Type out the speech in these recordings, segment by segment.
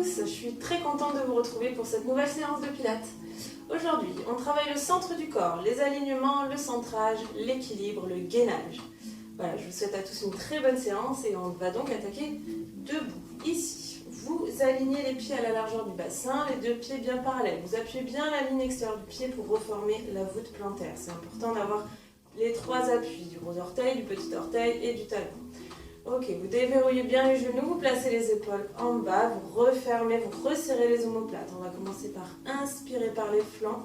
tous, je suis très contente de vous retrouver pour cette nouvelle séance de pilates. Aujourd'hui, on travaille le centre du corps, les alignements, le centrage, l'équilibre, le gainage. Voilà, je vous souhaite à tous une très bonne séance et on va donc attaquer debout. Ici, vous alignez les pieds à la largeur du bassin, les deux pieds bien parallèles. Vous appuyez bien la ligne extérieure du pied pour reformer la voûte plantaire. C'est important d'avoir les trois appuis, du gros orteil, du petit orteil et du talon. Ok, vous déverrouillez bien les genoux, vous placez les épaules en bas, vous refermez, vous resserrez les omoplates. On va commencer par inspirer par les flancs.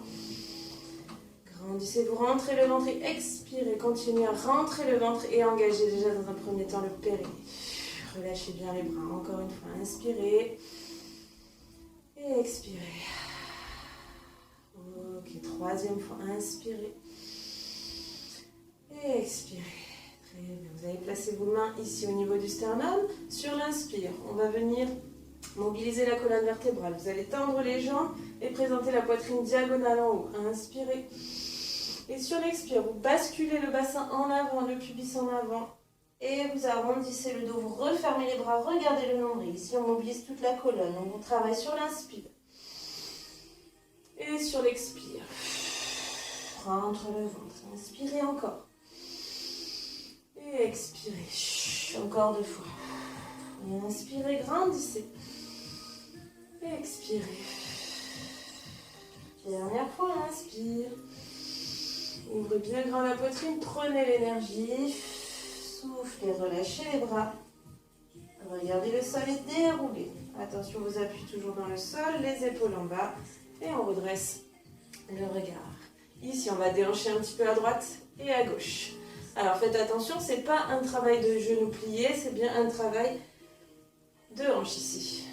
Grandissez, vous rentrez le ventre et expirez. Continuez à rentrer le ventre et engagez déjà dans un premier temps le périnée. Relâchez bien les bras. Encore une fois, inspirez et expirez. Ok, troisième fois, inspirez et expirez. Très bien. Vous allez placer vos mains ici au niveau du sternum. Sur l'inspire, on va venir mobiliser la colonne vertébrale. Vous allez tendre les jambes et présenter la poitrine diagonale en haut. Inspirez. Et sur l'expire, vous basculez le bassin en avant, le pubis en avant. Et vous arrondissez le dos, vous refermez les bras, regardez le nombril. Ici, on mobilise toute la colonne. On travaille sur l'inspire. Et sur l'expire, rentre le ventre. Inspirez encore. Et expirez. Encore deux fois. Et inspirez, grandissez. Et expirez. Dernière fois, inspire. Ouvrez bien grand la poitrine, prenez l'énergie. Soufflez, relâchez les bras. Regardez le sol et déroulez. Attention, vos appuis toujours dans le sol, les épaules en bas. Et on redresse le regard. Ici, on va déhancher un petit peu à droite et à gauche. Alors faites attention, ce n'est pas un travail de genoux pliés, c'est bien un travail de hanche ici.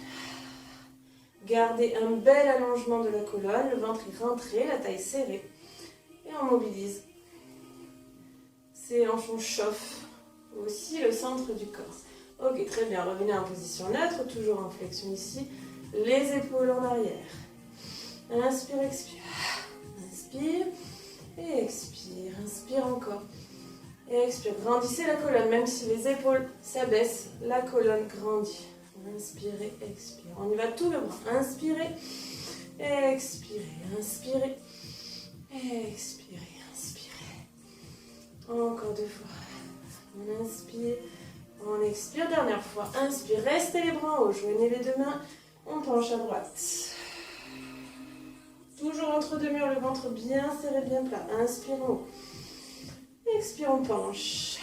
Gardez un bel allongement de la colonne, le ventre est rentré, la taille serrée. Et on mobilise. Ces hanches, on chauffe aussi le centre du corps. Ok, très bien, revenez en position neutre, toujours en flexion ici. Les épaules en arrière. Inspire, expire. Inspire et expire. Inspire encore. Et expire. Grandissez la colonne, même si les épaules s'abaissent, la colonne grandit. Inspirez, expire. On y va tout le bras. Inspirez, expirez, inspirez, expirez, inspirez. Encore deux fois. On inspire, on expire. Dernière fois. Inspire, restez les bras en haut. Joignez les deux mains. On penche à droite. Toujours entre deux murs, le ventre bien serré, bien plat. Inspirons. Expire, on penche.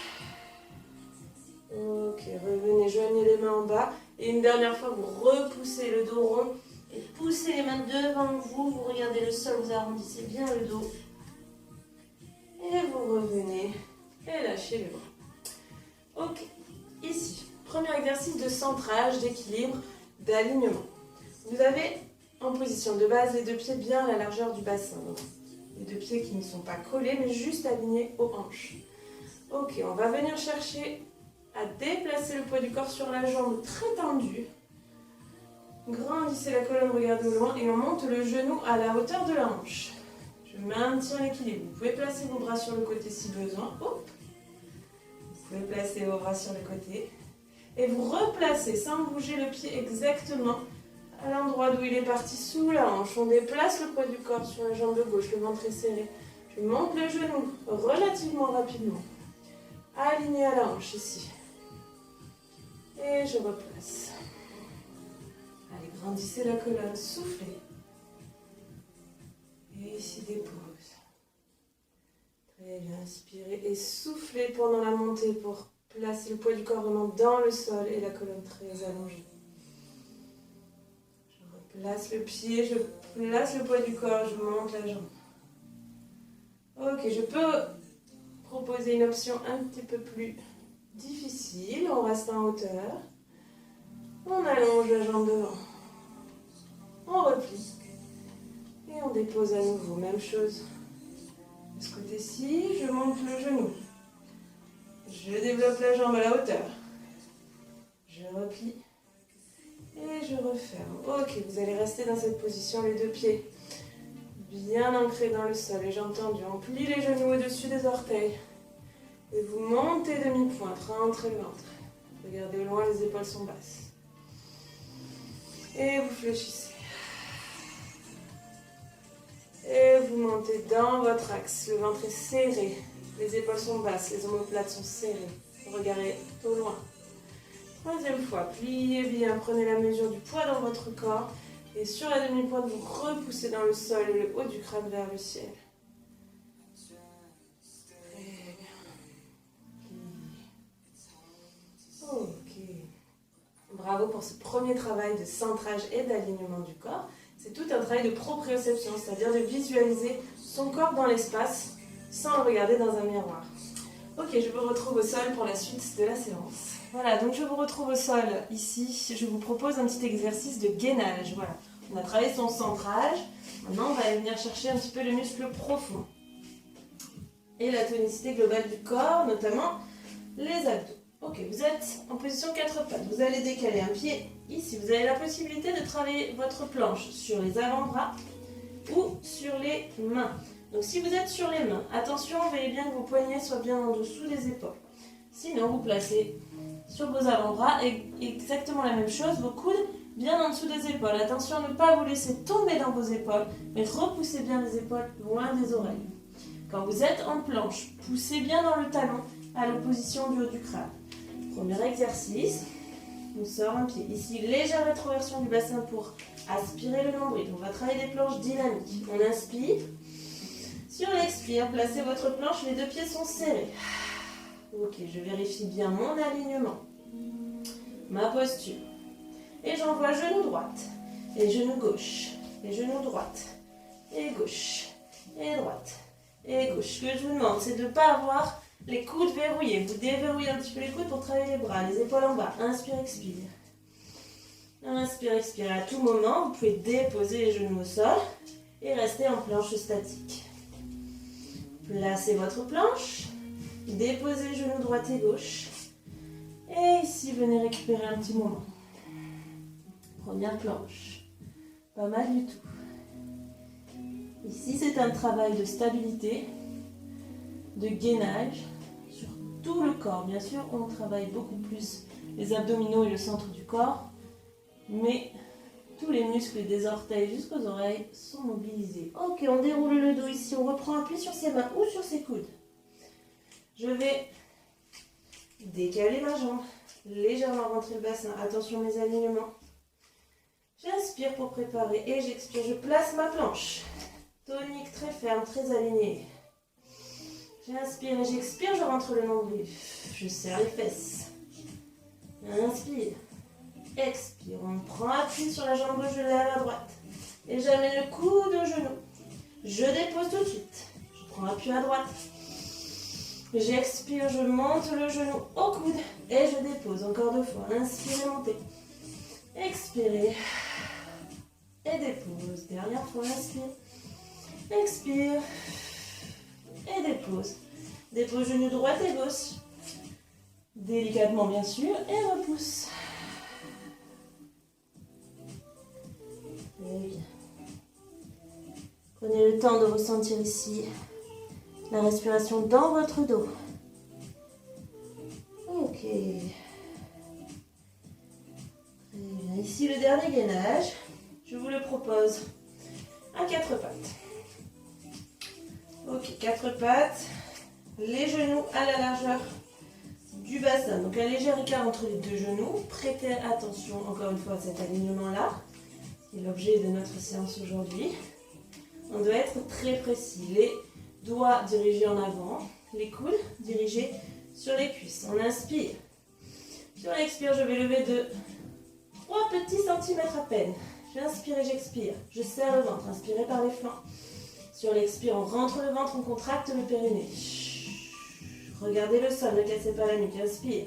Ok, revenez, joignez les mains en bas. Et une dernière fois, vous repoussez le dos rond. Et poussez les mains devant vous. Vous regardez le sol, vous arrondissez bien le dos. Et vous revenez. Et lâchez les bras. Ok, ici, premier exercice de centrage, d'équilibre, d'alignement. Vous avez en position de base les deux pieds bien à la largeur du bassin. Donc, les deux pieds qui ne sont pas collés, mais juste alignés aux hanches. Ok, on va venir chercher à déplacer le poids du corps sur la jambe très tendue. Grandissez la colonne, regardez au loin et on monte le genou à la hauteur de la hanche. Je maintiens l'équilibre. Vous pouvez placer vos bras sur le côté si besoin. Hop. Vous pouvez placer vos bras sur le côté. Et vous replacez sans bouger le pied exactement à l'endroit d'où il est parti sous la hanche. On déplace le poids du corps sur la jambe gauche, le ventre est serré. Je monte le genou relativement rapidement. Aligné à la hanche ici. Et je replace. Allez, grandissez la colonne, soufflez. Et ici, dépose. Très bien, inspirez et soufflez pendant la montée pour placer le poids du corps vraiment dans le sol et la colonne très allongée. Place le pied, je place le poids du corps, je monte la jambe. Ok, je peux proposer une option un petit peu plus difficile. On reste en hauteur. On allonge la jambe devant. On replie. Et on dépose à nouveau. Même chose. De ce côté-ci, je monte le genou. Je développe la jambe à la hauteur. Je replie. Et je referme. Ok, vous allez rester dans cette position, les deux pieds bien ancrés dans le sol, les jambes tendues. On plie les genoux au-dessus des orteils. Et vous montez demi-pointe, rentrez le ventre. Regardez au loin, les épaules sont basses. Et vous fléchissez. Et vous montez dans votre axe. Le ventre est serré. Les épaules sont basses. Les omoplates sont serrées. Regardez au loin. Troisième fois. Pliez bien. Prenez la mesure du poids dans votre corps. Et sur la demi-pointe, vous repoussez dans le sol et le haut du crâne vers le ciel. Très bien. Ok. Bravo pour ce premier travail de centrage et d'alignement du corps. C'est tout un travail de proprioception, c'est-à-dire de visualiser son corps dans l'espace sans le regarder dans un miroir. Ok, je vous retrouve au sol pour la suite de la séance. Voilà, donc je vous retrouve au sol ici. Je vous propose un petit exercice de gainage. Voilà, on a travaillé son centrage. Maintenant, on va aller venir chercher un petit peu le muscle profond et la tonicité globale du corps, notamment les abdos. Ok, vous êtes en position 4 pattes. Vous allez décaler un pied ici. Vous avez la possibilité de travailler votre planche sur les avant-bras ou sur les mains. Donc si vous êtes sur les mains, attention, veillez bien que vos poignets soient bien en dessous des épaules. Sinon, vous placez sur vos avant-bras et exactement la même chose, vos coudes bien en dessous des épaules. Attention à ne pas vous laisser tomber dans vos épaules, mais repoussez bien les épaules loin des oreilles. Quand vous êtes en planche, poussez bien dans le talon à l'opposition du haut du crâne. Premier exercice, on sort un pied. Ici, légère rétroversion du bassin pour aspirer le nombril. On va travailler des planches dynamiques. On inspire. Sur l'expire, placez votre planche, les deux pieds sont serrés. Ok, je vérifie bien mon alignement, ma posture. Et j'envoie genou droite, et genou gauche, et genou droite, et gauche, et droite, et gauche. Ce que je vous demande, c'est de ne pas avoir les coudes verrouillés. Vous déverrouillez un petit peu les coudes pour travailler les bras, les épaules en bas. Inspire, expire. Inspire, expire. À tout moment, vous pouvez déposer les genoux au sol et rester en planche statique. Placez votre planche. Déposez genoux droite et gauche. Et ici, venez récupérer un petit moment. Première planche. Pas mal du tout. Ici, c'est un travail de stabilité, de gainage sur tout le corps. Bien sûr, on travaille beaucoup plus les abdominaux et le centre du corps, mais tous les muscles des orteils jusqu'aux oreilles sont mobilisés. Ok, on déroule le dos ici, on reprend appui sur ses mains ou sur ses coudes. Je vais décaler ma jambe, légèrement rentrer le bassin. Attention mes alignements. J'inspire pour préparer et j'expire. Je place ma planche. Tonique très ferme, très alignée. J'inspire et j'expire, je rentre le nombril. Je serre les fesses. Inspire. Expire. On prend appui sur la jambe gauche, je lève à droite. Et j'amène le coude au genou. Je dépose tout de suite. Je prends appui à droite. J'expire, je monte le genou au coude et je dépose. Encore 2 fois. Inspirez, montez. Expirez. Et dépose. Dernière fois, inspire. Expire. Et dépose. Dépose genou droite et gauche. Délicatement, bien sûr. Et repousse. Très bien. Prenez le temps de ressentir ici la respiration dans votre dos. Ok. Très bien. Ici, le dernier gainage. Je vous le propose à 4 pattes. Ok, 4 pattes. Les genoux à la largeur du bassin. Donc un léger écart entre les deux genoux. Prêtez attention encore une fois à cet alignement-là, qui est l'objet de notre séance aujourd'hui. On doit être très précis. Les doigts dirigés en avant, les coudes dirigés sur les cuisses. On inspire. Sur l'expire, je vais lever de 3 petits centimètres à peine. J'inspire et j'expire. Je serre le ventre. Inspirez par les flancs. Sur l'expire, on rentre le ventre, on contracte le périnée. Regardez le sol, ne cassez pas la nuque. Inspire.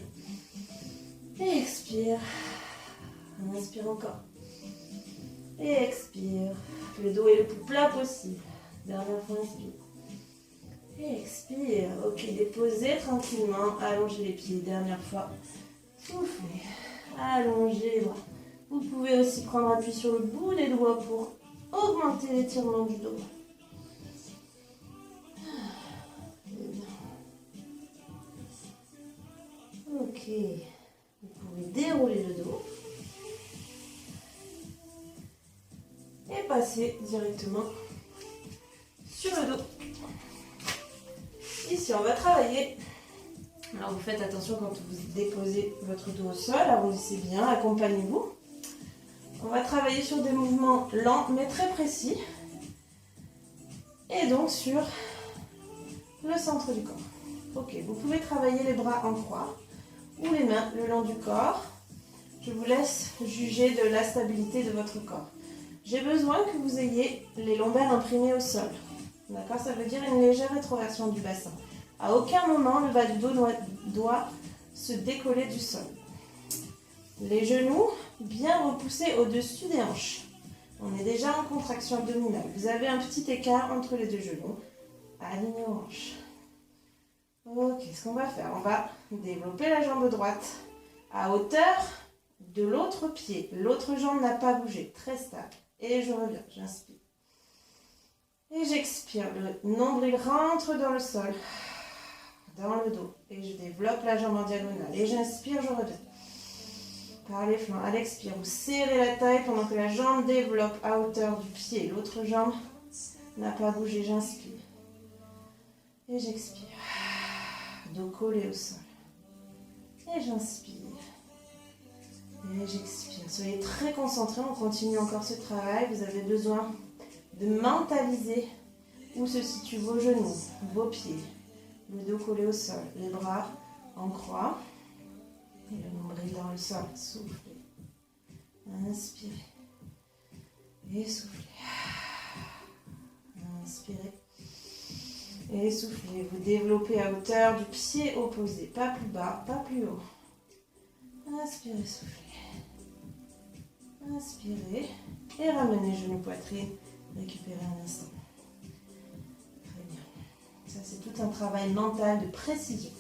Et expire. Inspire encore. Et expire. Le dos est le plus plat possible. Dernière fois, inspire. Et expire. Ok, déposez tranquillement. Allongez les pieds. Dernière fois. Soufflez. Allongez les bras. Vous pouvez aussi prendre appui sur le bout des doigts pour augmenter l'étirement du dos. Ok. Vous pouvez dérouler le dos. passer directement sur le dos. Ici, on va travailler. Alors, vous faites attention quand vous déposez votre dos au sol, arrondissez bien, accompagnez-vous. On va travailler sur des mouvements lents mais très précis. Et donc sur le centre du corps. Ok, vous pouvez travailler les bras en croix ou les mains le long du corps. Je vous laisse juger de la stabilité de votre corps. J'ai besoin que vous ayez les lombaires imprimés au sol. D'accord? Ça veut dire une légère rétroversion du bassin. À aucun moment, le bas du dos doit se décoller du sol. Les genoux bien repoussés au-dessus des hanches. On est déjà en contraction abdominale. Vous avez un petit écart entre les deux genoux. Alignés aux hanches. Ok, ce qu'on va faire, on va développer la jambe droite à hauteur de l'autre pied. L'autre jambe n'a pas bougé, très stable. Et je reviens, j'inspire. Et j'expire, le nombril rentre dans le sol, dans le dos. Et je développe la jambe en diagonale. Et j'inspire, je reviens. Par les flancs, à l'expire, vous serrez la taille pendant que la jambe développe à hauteur du pied. L'autre jambe n'a pas bougé, j'inspire. Et j'expire. Dos collé au sol. Et j'inspire. Et j'expire. Soyez très concentrés, on continue encore ce travail. Vous avez besoin de mentaliser où se situent vos genoux, vos pieds. Le dos collé au sol, les bras en croix. Et le nombril dans le sol. Soufflez. Inspirez. Et soufflez. Inspirez. Et soufflez. Vous développez à hauteur du pied opposé. Pas plus bas, pas plus haut. Inspirez, soufflez. Inspirez. Et ramenez genoux, poitrine. Récupérez un instant. Très bien. Ça, c'est tout un travail mental de précision.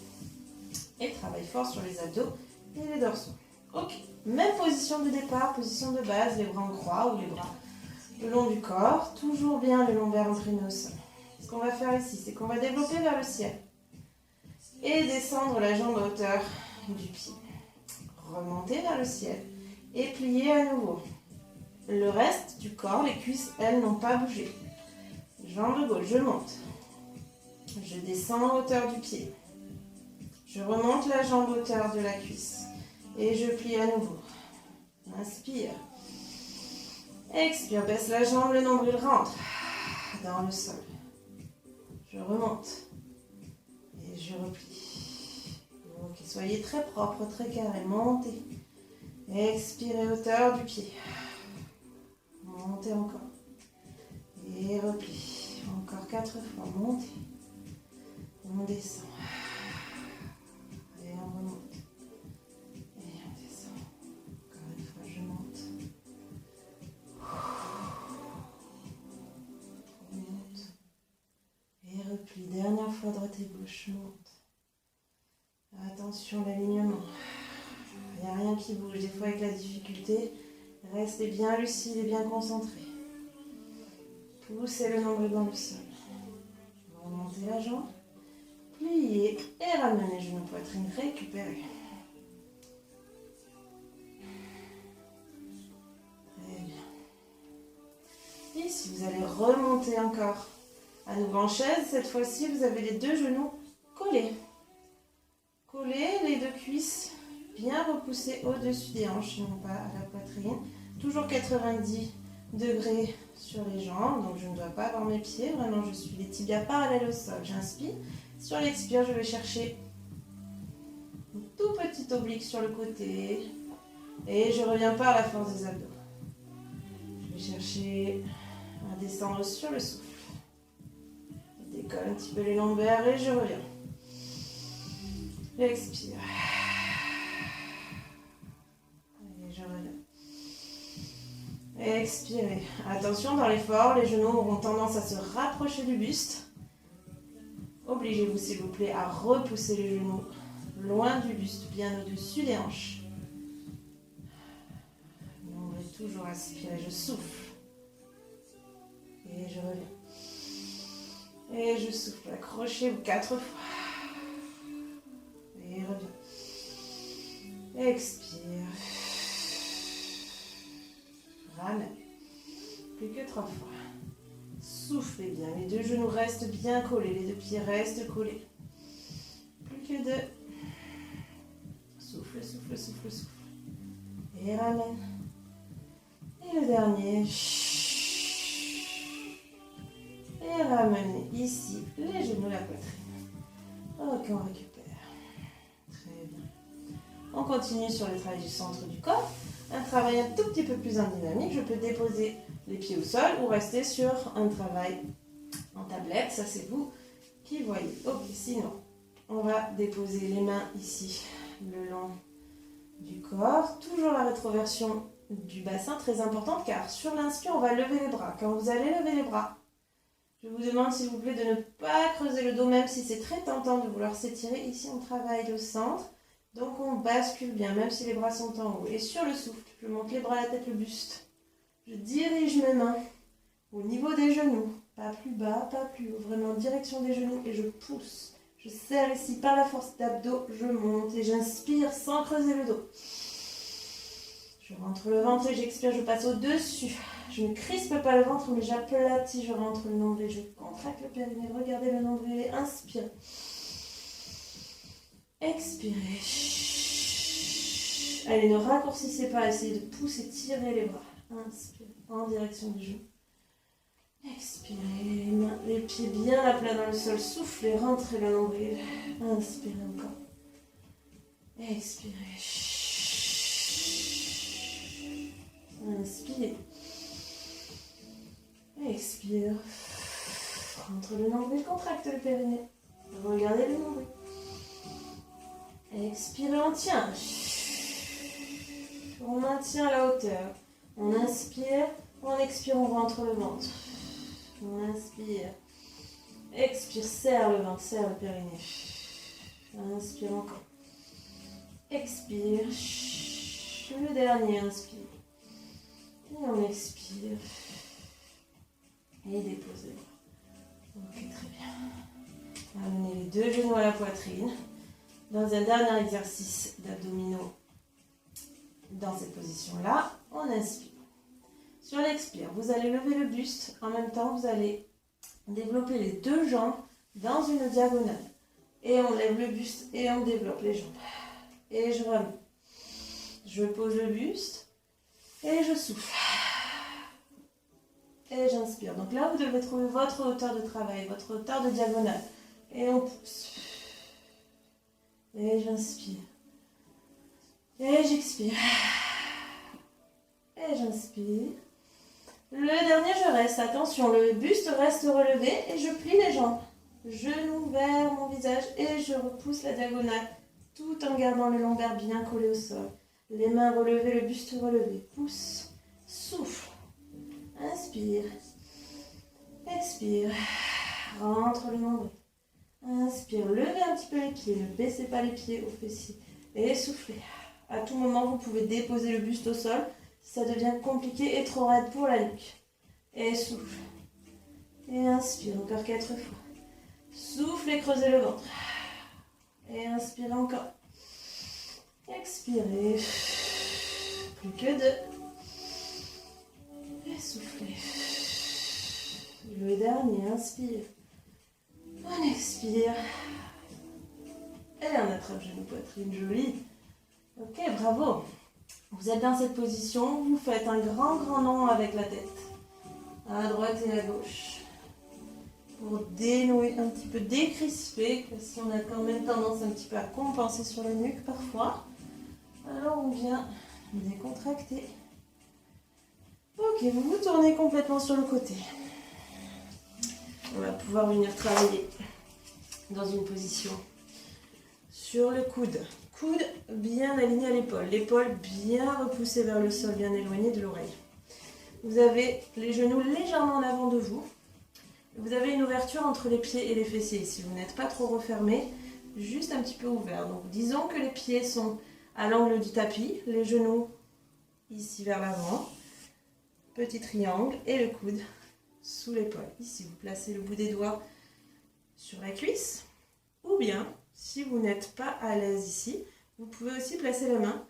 Et travail fort sur les abdos et les dorsaux. Ok. Même position de départ, position de base, les bras en croix ou les bras le long du corps. Toujours bien le lombaire imprimé au sol. Ce qu'on va faire ici, c'est qu'on va développer vers le ciel. Et descendre la jambe à hauteur du pied. Remonter vers le ciel. Et plier à nouveau. Le reste du corps, les cuisses, elles, n'ont pas bougé. Jambe gauche, je monte. Je descends à hauteur du pied. Je remonte la jambe à hauteur de la cuisse. Et je plie à nouveau. Inspire. Expire, baisse la jambe, le nombril rentre dans le sol. Je remonte. Et je replie. Ok, soyez très propre, très carré. Montez. Expirez hauteur du pied. Montez encore. Et replie. Encore 4 fois. Montez. On descend. Et on remonte. Et on descend. Encore une fois, je monte. On monte. Et replie. Dernière fois, droite et gauche. Monte. Attention, l'alignement. Il n'y a rien qui bouge. Des fois, avec la difficulté, restez bien lucide et bien concentré. Poussez le nombril dans le sol. Remontez la jambe. Pliez et ramenez genoux, poitrine, récupérez. Très bien. Ici, vous allez remonter encore. À nouveau en chaise, cette fois-ci, vous avez les deux genoux collés. Collés, les deux cuisses bien repoussées au-dessus des hanches, non pas à la poitrine. Toujours 90 degrés sur les jambes, donc je ne dois pas avoir mes pieds. Vraiment, je suis les tibias parallèles au sol. J'inspire. Sur l'expire, je vais chercher un tout petit oblique sur le côté. Et je reviens par la force des abdos. Je vais chercher à descendre sur le souffle. Je décolle un petit peu les lombaires et je reviens. J'expire. Et je reviens. Expirez. Attention, dans l'effort, les genoux auront tendance à se rapprocher du buste. Obligez-vous, s'il vous plaît, à repousser les genoux loin du buste, bien au-dessus des hanches. On va toujours aspirer, je souffle. Et je reviens. Et je souffle. Accrochez-vous 4 fois. Et reviens. Expire. Ramène. Plus que 3 fois. Soufflez bien. Les deux genoux restent bien collés. Les deux pieds restent collés. Plus que 2. Souffle, souffle, souffle, souffle. Et ramène. Et le dernier. Et ramenez ici les genoux, la poitrine. Ok, on récupère. Très bien. On continue sur le travail du centre du corps. Un travail un tout petit peu plus en dynamique. Je peux déposer les pieds au sol ou rester sur un travail en tablette. Ça, c'est vous qui voyez. Ok, sinon, on va déposer les mains ici, le long du corps. Toujours la rétroversion du bassin, très importante, car sur l'inspire, on va lever les bras. Quand vous allez lever les bras, je vous demande s'il vous plaît de ne pas creuser le dos, même si c'est très tentant de vouloir s'étirer. Ici, on travaille le centre. Donc, on bascule bien, même si les bras sont en haut. Et sur le souffle, je monte les bras, la tête, le buste. Je dirige mes mains au niveau des genoux. Pas plus bas, pas plus haut. Vraiment en direction des genoux. Et je pousse. Je serre ici par la force d'abdos. Je monte et j'inspire sans creuser le dos. Je rentre le ventre et j'expire. Je passe au-dessus. Je ne crispe pas le ventre, mais j'aplatis. Je rentre le nombril. Je contracte le périnée. Regardez le nombril. Inspire. Expirez. Allez, ne raccourcissez pas. Essayez de pousser, tirer les bras. Inspirez en direction du genou. Expirez. Les pieds bien à plat dans le sol. Soufflez, rentrez le nombril. Inspirez encore. Expirez. Inspirez. Expire. Rentre le nombril, contracte le périnée. Regardez le nombril. Expirez, on tient. On maintient la hauteur. On inspire, on expire, on rentre le ventre. On inspire. Expire, serre le ventre, serre le périnée. Inspire encore. Expire. Le dernier, inspire. Et on expire. Et dépose les bras. Ok, très bien. Amenez les deux genoux à la poitrine. Dans un dernier exercice d'abdominaux, dans cette position-là, on inspire. Sur l'expire, vous allez lever le buste. En même temps, vous allez développer les deux jambes dans une diagonale. Et on lève le buste et on développe les jambes. Et je remets. Je pose le buste et je souffle. Et j'inspire. Donc là, vous devez trouver votre hauteur de travail, votre hauteur de diagonale. Et on pousse. Et j'inspire. Et j'expire. Et j'inspire. Le dernier, je reste. Attention, le buste reste relevé et je plie les jambes. Genoux vers mon visage et je repousse la diagonale tout en gardant le lombaire bien collé au sol. Les mains relevées, le buste relevé. Pousse, souffle. Inspire. Expire. Rentre le nombril. Inspire, levez un petit peu les pieds, ne baissez pas les pieds aux fessiers. Et soufflez. À tout moment, vous pouvez déposer le buste au sol si ça devient compliqué et trop raide pour la nuque. Et souffle. Et inspire, encore 4 fois. Souffle et creusez le ventre. Et inspirez encore. Expirez. Plus que 2. Et soufflez. Le dernier, inspire. On expire. Et on attrape genou, poitrine, joli. Ok, bravo. Vous êtes dans cette position, vous faites un grand nom avec la tête. À droite et à gauche. Pour dénouer, un petit peu décrisper, parce qu'on a quand même tendance un petit peu à compenser sur la nuque parfois. Alors on vient décontracter. Ok, vous vous tournez complètement sur le côté. On va pouvoir venir travailler dans une position sur le coude. Coude bien aligné à l'épaule. L'épaule bien repoussée vers le sol, bien éloignée de l'oreille. Vous avez les genoux légèrement en avant de vous. Vous avez une ouverture entre les pieds et les fessiers ici. Vous n'êtes pas trop refermé, juste un petit peu ouvert. Donc disons que les pieds sont à l'angle du tapis, les genoux ici vers l'avant. Petit triangle et le coude sous l'épaule. Ici, vous placez le bout des doigts sur la cuisse. Ou bien, si vous n'êtes pas à l'aise ici, vous pouvez aussi placer la main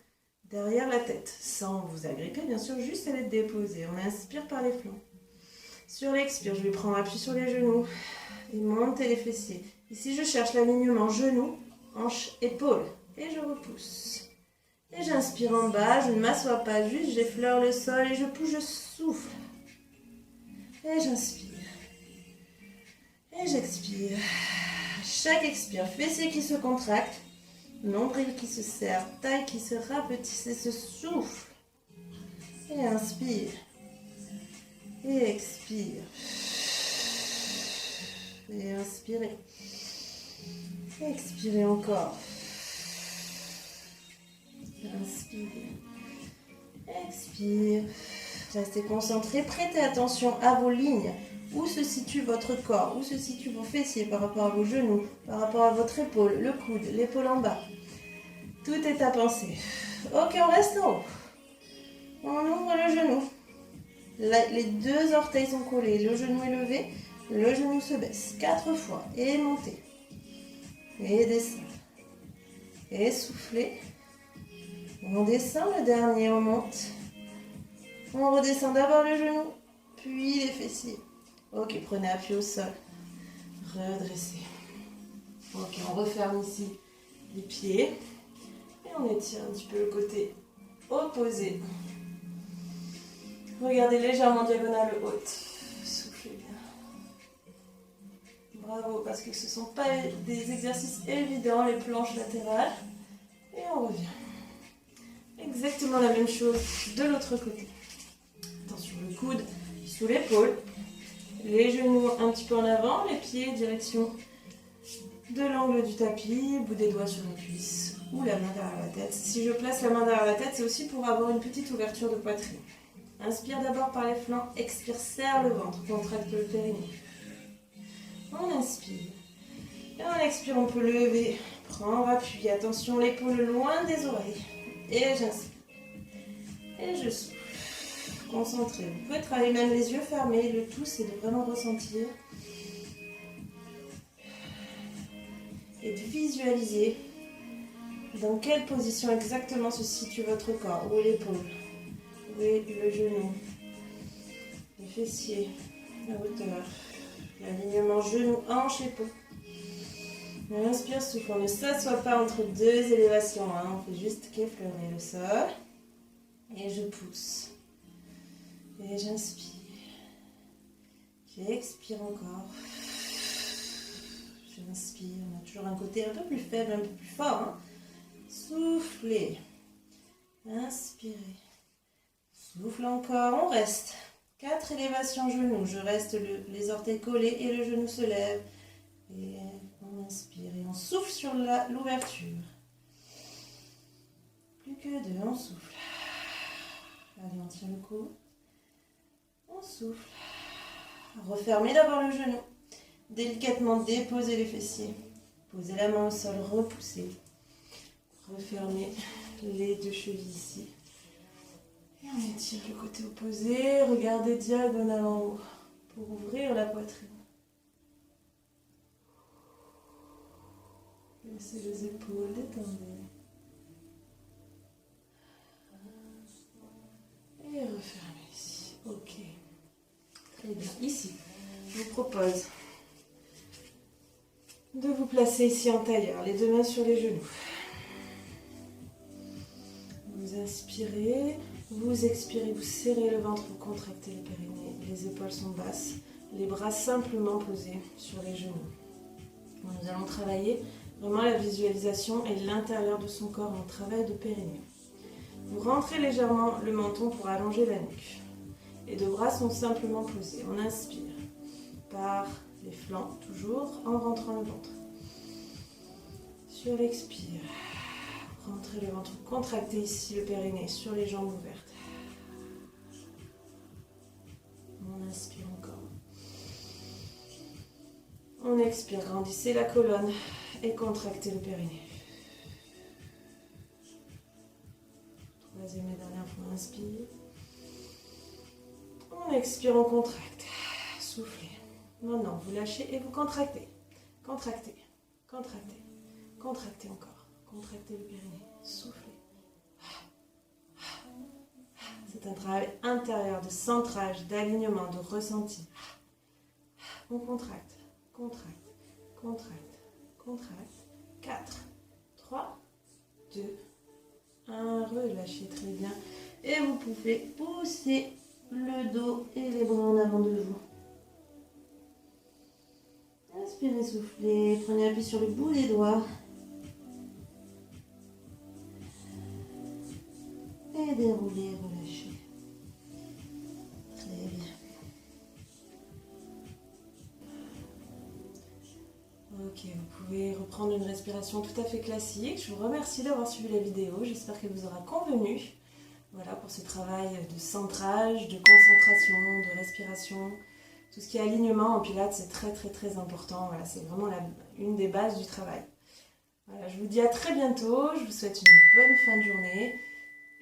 derrière la tête. Sans vous agripper, bien sûr, juste à les déposer. On inspire par les flancs. Sur l'expire, je vais prendre appui sur les genoux et monter les fessiers. Ici, je cherche l'alignement genou, hanche, épaule. Et je repousse. Et j'inspire en bas, je ne m'assois pas, juste j'effleure le sol et je pousse, je souffle. Et j'inspire. Et j'expire. Chaque expire, fessier qui se contracte, nombril qui se serre, taille qui se rapetisse et se souffle. Et inspire. Et expire. Et inspirez. Expirez encore. Inspire. Expire. Restez concentré. Prêtez attention à vos lignes. Où se situe votre corps? Où se situent vos fessiers par rapport à vos genoux? Par rapport à votre épaule, le coude, l'épaule en bas? Tout est à penser. Ok, on reste en haut. On ouvre le genou. Les deux orteils sont collés. Le genou est levé. Le genou se baisse. 4 fois. Et montez. Et descendez. Et soufflez. On descend le dernier, on monte. On redescend d'abord le genou, puis les fessiers. Ok, prenez appui au sol. Redressez. Ok, on referme ici les pieds. Et on étire un petit peu le côté opposé. Regardez légèrement diagonale haute. Soufflez bien. Bravo, parce que ce ne sont pas des exercices évidents, les planches latérales. Et on revient. Exactement la même chose de l'autre côté. Attention, le coude sous l'épaule. Les genoux un petit peu en avant, les pieds direction de l'angle du tapis, bout des doigts sur les cuisses ou la main derrière la tête. Si je place la main derrière la tête, c'est aussi pour avoir une petite ouverture de poitrine. Inspire d'abord par les flancs, expire, serre le ventre, contracte le périnée. On inspire. Et on expire, on peut lever, prendre appui. Attention, l'épaule loin des oreilles. Et j'inspire. Et je souffle. Concentrez. Vous pouvez travailler même les yeux fermés. Le tout, c'est de vraiment ressentir et de visualiser dans quelle position exactement se situe votre corps. Où est l'épaule? Où est le genou? Les fessiers, la hauteur, l'alignement genou, hanche, épaule. On inspire, souffle. On ne s'assoit pas entre deux élévations. On fait juste qu'effleurer le sol. Et je pousse. Et j'inspire. J'expire encore. J'inspire. On a toujours un côté un peu plus faible, un peu plus fort. Hein. Soufflez. Inspirez. Souffle encore. On reste. 4 élévations genoux. Je reste les orteils collés et le genou se lève. Et on inspire. Et on souffle sur l'ouverture. Plus que 2. On souffle. Allez, on tient le cou. On souffle. Refermez d'abord le genou. Délicatement déposez les fessiers. Posez la main au sol, repoussez. Refermez les deux chevilles ici. Et on étire le côté opposé. Regardez diagonale en haut pour ouvrir la poitrine. Laissez les épaules détendez. Et refermez ici. Ok. Très bien. Ici, je vous propose de vous placer ici en tailleur, les deux mains sur les genoux. Vous inspirez, vous expirez, vous serrez le ventre, vous contractez les périnées, les épaules sont basses, les bras simplement posés sur les genoux. Nous allons travailler vraiment la visualisation et l'intérieur de son corps en travail de périnée. Vous rentrez légèrement le menton pour allonger la nuque. Les deux bras sont simplement posés. On inspire par les flancs, toujours en rentrant le ventre. Sur l'expire, rentrez le ventre, contractez ici le périnée sur les jambes ouvertes. On inspire encore. On expire, grandissez la colonne et contractez le périnée. Troisième et dernière fois, inspire. On expire, on contracte. Soufflez. Maintenant, vous lâchez et vous contractez. Contractez, contractez, contractez encore. Contractez le périnée. Soufflez. C'est C'est un travail intérieur de centrage, d'alignement, de ressenti. On contracte, contracte, contracte, contracte. 4, 3, 2, 1. Relâchez très bien. Et vous pouvez pousser le dos et les bras en avant de vous. Inspirez, soufflez. Prenez appui sur le bout des doigts. Et déroulez, relâchez. Très bien. Ok, vous pouvez reprendre une respiration tout à fait classique. Je vous remercie d'avoir suivi la vidéo. J'espère qu'elle vous aura convenu. Voilà, pour ce travail de centrage, de concentration, de respiration. Tout ce qui est alignement en pilates, c'est très très très important. Voilà, c'est vraiment une des bases du travail. Voilà, je vous dis à très bientôt. Je vous souhaite une bonne fin de journée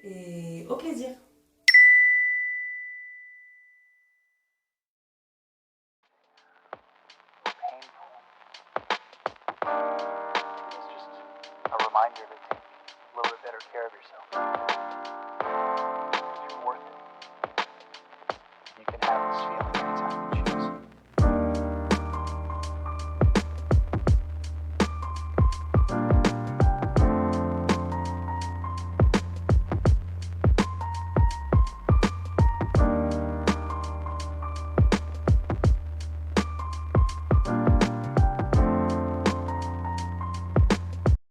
et au plaisir. It's just a reminder to take a little bit better care of yourself.